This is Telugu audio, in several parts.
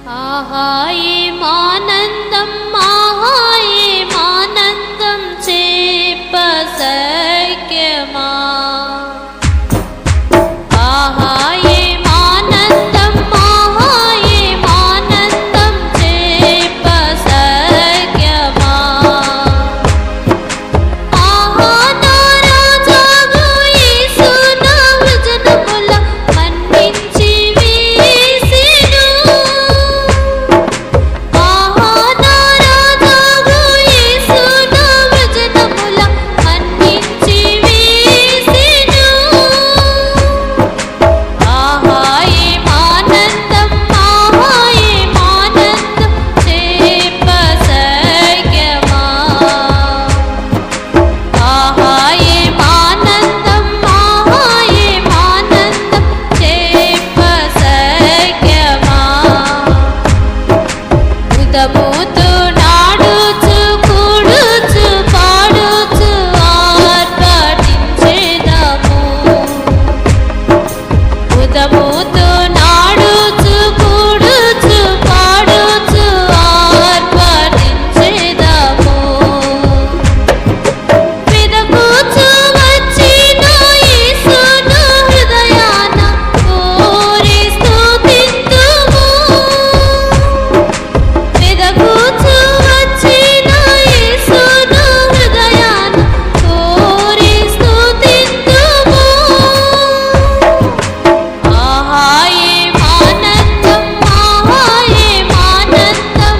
ఆహా ఏమానందం ఆహా ఏమానందం చెప్పసఖ్యమా ఆహా ఏమానందం ఆహా ఏమానందం చెప్పసఖ్యమా ఆహా నా రాజావు యేసు నా వచనముల మన్నించి వేసెను ఆహా నా రాజావు యేసు నా వచనముల మన్నించి వేసెను ఆహా ఏమానందం ఆహా ఏమానందం చెప్పసఖ్యమా ఆహా ఏమానందం ఆహా ఏమానందం చెప్పసఖ్యమా ఉదముతు నాడుచు కూడుచు పాడుచు ఆర్భటించెదము ఉదముతు నాడుచు కూడుచు పాడుచు ఆర్భటించెదము వెదకుచు వచ్చిన యేసును హృదయాన కోరి స్తుతింతుము వెదకుచు వచ్చిన యేసును హృదయాన కోరి స్తుతింతుము ఆహా ఏమానందం ఆహా ఏమానందం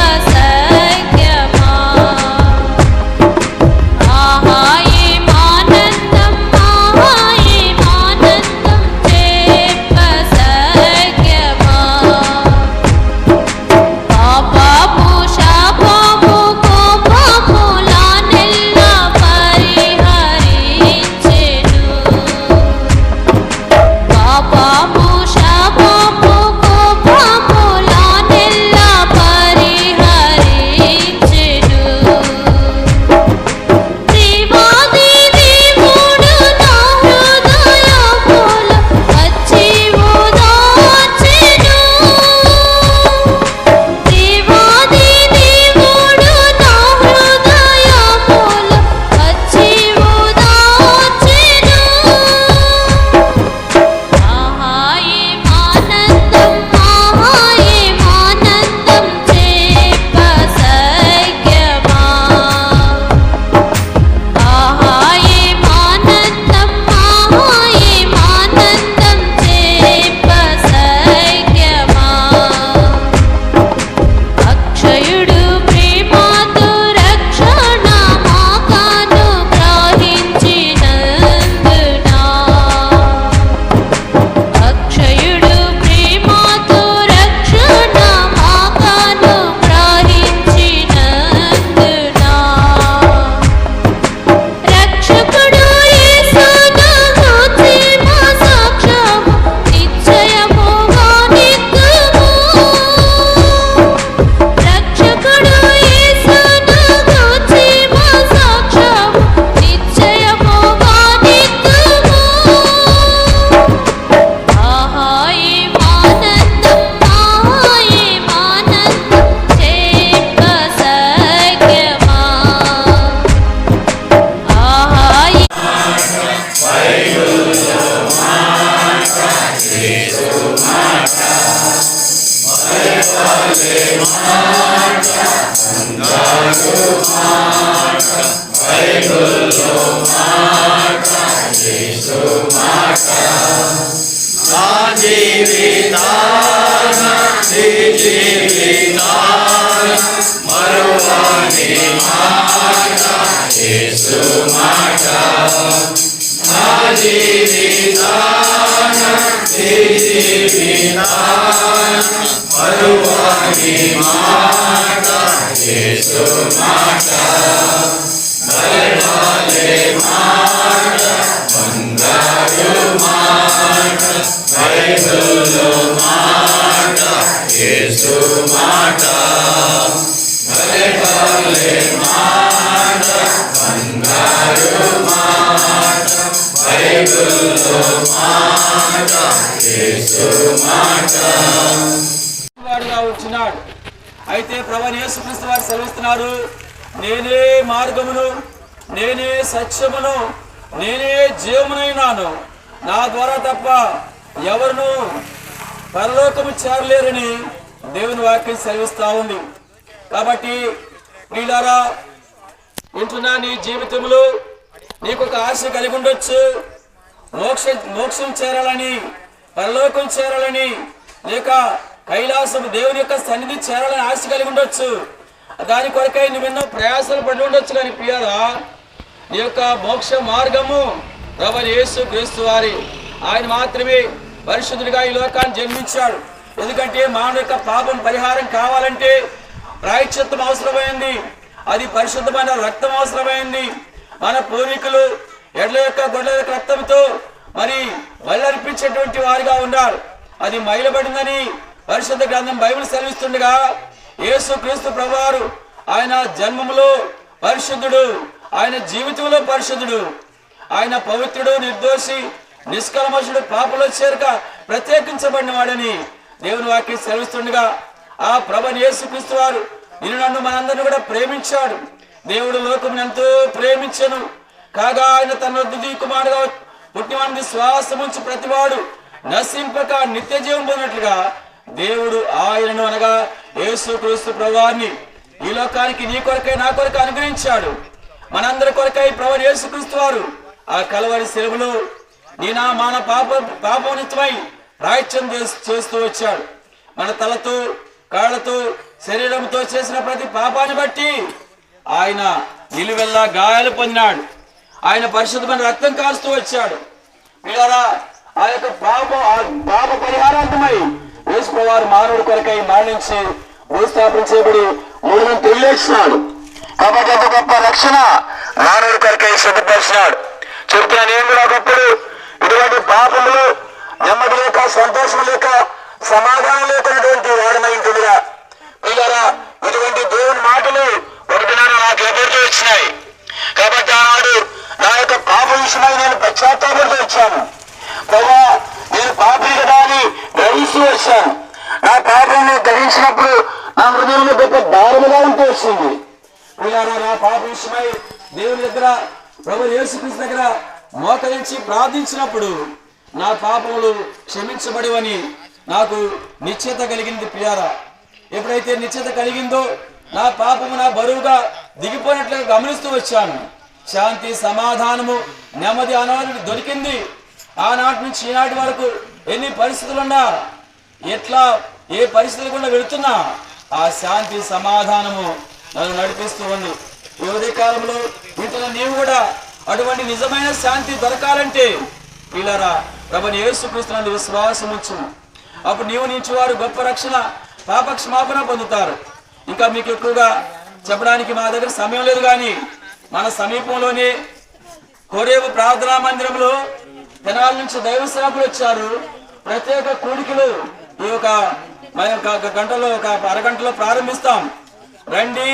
చెప్పసఖ్యమా ఆహా ఏమానందం ఆహా ఏమానందం చెప్పసఖ్యమా పాపము శాపము కోపములనెల్లా పరిహరించెను పాపము శాపము కోపములనెల్లా పరిహరించెను దేవాది దేవుడు నా హృదయముల వచ్చి ఓదార్చెను దేవాది దేవుడు నా హృదయముల వచ్చి ఓదార్చెను ఆహా ఏమానందం ఆహా ఏమానందం చెప్పసఖ్యమా ఆహా ఏమానందం ఆహా ఏమానందం చెప్పసఖ్యమా అక్షయుడు ప్రేమతో రక్షణ మాకను గ్రహించినందున అక్షయుడు ప్రేమతో రక్షణ మాకను గ్రహించినందున రక్షకుడు యేసును గూర్చి మా సాక్ష్యము నిశ్చయముగా నిత్తుము రక్షకుడు యేసును గూర్చి మా సాక్ష్యము నిశ్చయముగా నిత్తుము ఆహా ఏమానందం ఆహా ఏమానందం చెప్పసఖ్యమా ఆహా నా జీవితాన నీ జీవితాన మరువని మాట యేసు మాట నా జీవితాన నీ జీవితాన మరువని మాట యేసు మాట బలవాలే మాట బంగారు మాట బైబిల్లో మాట యేసు మాట బలవాలే మాట బంగారు మాట బైబిల్లో మాట యేసు మాట అయితే ప్రభువైన యేసుక్రీస్తు వారు సెలవిస్తున్నారు, నేనే మార్గమును, నేనే సత్యమును, నేనే జీవమునైనాను, నా ద్వారా తప్ప ఎవరును పరలోకము చేరలేరని దేవుని వాక్యం సెలవిస్తా ఉంది. కాబట్టి ప్రియులారా, వింటున్నా నీ జీవితంలో నీకు ఒక ఆశ కలిగి ఉండొచ్చు. మోక్షం చేరాలని, పరలోకం చేరాలని, లేక కైలాసం దేవుని యొక్క సన్నిధి చేరాలని ఆశ కలిగి ఉండొచ్చు. దాని కొరకై నువ్వెన్నో ప్రయాసాలు పడి ఉండొచ్చు. కానీ ప్రియారా, నీ యొక్క మోక్ష మార్గము ప్రభువైన యేసుక్రీస్తు వారి. ఆయన మాత్రమే పరిశుద్ధుడిగా ఈ లోకాన్ని జన్మించాడు. ఎందుకంటే మానవ యొక్క పాపం పరిహారం కావాలంటే ప్రాయశ్చిత్తం అవసరమైంది, అది పరిశుద్ధమైన రక్తం అవసరమైంది. మన పూర్వీకులు ఎడ్ల యొక్క గొడ్ల యొక్క రక్తంతో మరి బయలర్పించేటువంటి వారిగా ఉన్నారు. అది మైలబడిందని పరిశుద్ధ గ్రంథం బైబిల్ సెలవిస్తుండగా, యేసుక్రీస్తు ప్రభువారు ఆయన జన్మములో పరిశుద్ధుడు, ఆయన జీవితంలో పరిశుద్ధుడు, ఆయన పవిత్రుడు, నిర్దోషి, నిష్కల్మషుడు, పాపలో చేరక ప్రత్యేకించబడిన వాడని దేవుని వాక్యం సెలవిస్తుండగా, ఆ ప్రభువైన యేసుక్రీస్తు వారు నిన్ను నన్ను మనందరిని కూడా ప్రేమించాడు. దేవుడు లోకమును ఎంతో ప్రేమించెను కాగా ఆయన తన తుది కుమారుడుగా పుట్టినవాడిని శ్వాసముంచి ప్రతివాడు నశింపక నిత్య జీవం పొందినట్లుగా దేవుడు ఆయనను అనగా యేసుక్రీస్తు ప్రభువారిని ఈ లోకానికి నీ కొరకై నా కొరకై అనుగ్రహించాడు. మనందరి కొరకై ప్రభువైన యేసుక్రీస్తు వారు ఆ కలవరి శిలువలో మన పాపం నిత్యమై ప్రాయశ్చిత్తం చేస్తూ వచ్చాడు. మన తలతో, కాళ్ళతో, శరీరంతో చేసిన ప్రతి పాపాన్ని బట్టి ఆయన నిలువెల్లా గాయాలు పొందినాడు. ఆయన పరిశుద్ధమైన రక్తం కారుస్తూ వచ్చాడు. పిల్లరా, ఆ యొక్క పాప పరిహారార్థమై యేసుప్రభువారు మానవుడి కొరకై మరణించి భూస్థాపన చేయబడి 3 గంటలు తిరిగేసినాడు. కాబట్టి అంత గొప్ప రక్షణ మానవుడి కొరకై సిద్ధపరిచినాడు. చెబుతున్నా, నేను కూడా ఒకప్పుడు ఇటువంటి పాపములు, నెమ్మది లేక, సంతోషం లేక, సమాధానం లేకున్నటువంటి వాడమైంటుందిగా. పిల్లరా, ఇటువంటి దేవుని మాటలు ఒకటిన్నర నాకు ఎదురుతో వచ్చినాయి. కాబట్టి ఆనాడు నా యొక్క పాప విషయమై నేను పశ్చాత్తాపడుతూ వచ్చాను. ప్రభా, నేను పాపిని కదా అని గ్రహిస్తూ వచ్చాను. నా పాపను గ్రహించినప్పుడు నా హృదయంలో గొప్ప భారముగా ఉంటూ వచ్చింది. పిల్లరా, నా పాప విషయమై దేవుని దగ్గర, ప్రభువైన యేసుక్రీస్తు దగ్గర మోకరించి ప్రార్థించినప్పుడు నా పాపములు క్షమించబడివని నాకు నిశ్చయత కలిగింది. ప్రియారా, ఎప్పుడైతే నిశ్చయత కలిగిందో నా పాపము నా బరువుగా దిగిపోయినట్లుగా గమనిస్తూ వచ్చాను. శాంతి, సమాధానము, నెమ్మది ఆనాడు దొరికింది. ఆనాటి నుంచి ఈనాటి వరకు ఎన్ని పరిస్థితులున్నా, ఎట్లా ఏ పరిస్థితులు కూడా వెళుతున్నా ఆ శాంతి, సమాధానము నన్ను నడిపిస్తూ ఉంది. ఈ ఉదయకాలంలో ఇంట్లో నీవు కూడా అటువంటి నిజమైన శాంతి దొరకాలంటే పిల్లరా, ప్రభువైన యేసుక్రీస్తు నందు విశ్వాసం ఉంచు. అప్పుడు నీవు నుంచి వారు గొప్ప రక్షణ, పాప క్షమాపణ పొందుతారు. ఇంకా మీకు ఎక్కువగా చెప్పడానికి మా దగ్గర సమయం లేదు. కానీ మన సమీపంలోనే కోరేవు ప్రార్థనా మందిరంలో తెనాల నుంచి దైవ సేవకులు వచ్చారు. ప్రత్యేక కూడికలు ఈ ఒక గంటలో, ఒక అరగంటలో ప్రారంభిస్తాం. రండి,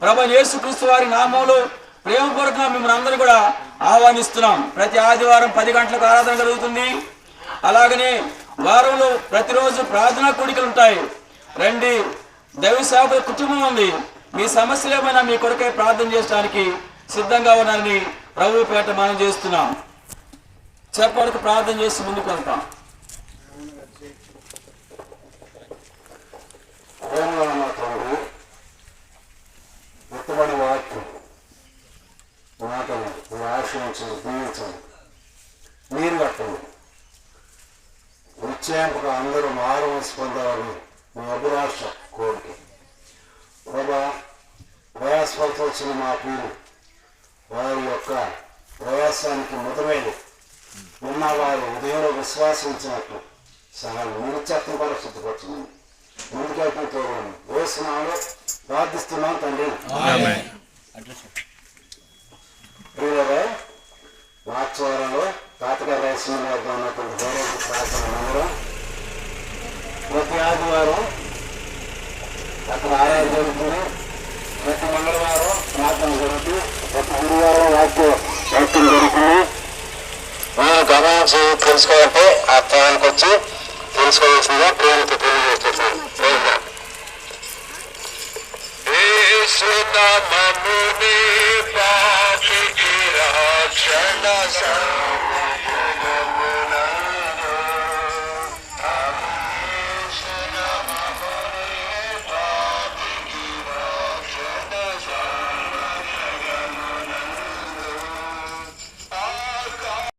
ప్రభువైన యేసుక్రీస్తు వారి నామంలో ప్రేమపూర్వకంగా మిమ్మల్ని అందరూ కూడా ఆహ్వానిస్తున్నాం. ప్రతి ఆదివారం 10 గంటలకు ఆరాధన జరుగుతుంది. అలాగనే వారంలో ప్రతిరోజు ప్రార్థనా కూడికలు ఉంటాయి. రండి, దైవ సేవకుల కుటుంబం ఉంది. మీ సమస్యలు ఏమైనా మీ కొరకై ప్రార్థన చేయడానికి సిద్ధంగా ఉన్నారని ప్రభు పేట మనం చేస్తున్నాం. చెప్పడానికి ప్రార్థన చేసి ముందుకు వెళ్తాం. నీరు కట్టండి. నిశ్చయంగా అందరూ మారుమనసు పొందాలని మీ అభిలాష, కోరిక. బాబా, ప్రయాసపడుతూ వచ్చిన మా ప్రియులు వారి యొక్క ప్రయాసానికి మొదలైన ఉన్న వారు ఉదయంలో విశ్వాసం ఇచ్చినట్లు సహాయం నిత్యత్వం కూడా శుద్ధపరచున్నాను. ముందుకెళ్తూ వేస్తున్నాను, ప్రార్థిస్తున్నాం తండ్రి. ప్రియులరా, వాచ్వారంలో తాతగారు రాసిన వద్ద ఉన్నటువంటి గౌరవ ప్రార్థన మందిరం ప్రతి ఆదివారం అక్కడ ఆరాధన జరుగుతుంది. ప్రతి మంగళవారం ప్రార్థన జరుగుతుంది. ప్రతి గురువారం వాక్యం జరుగుతుంది. మీరు గమనించి తెలుసుకోవాలంటే ఆ స్థానానికి వచ్చి తెలుసుకోవాల్సిందిగా ప్రేమతో తెలియజేస్తున్నాను. నామమునే పాపికి రక్షణ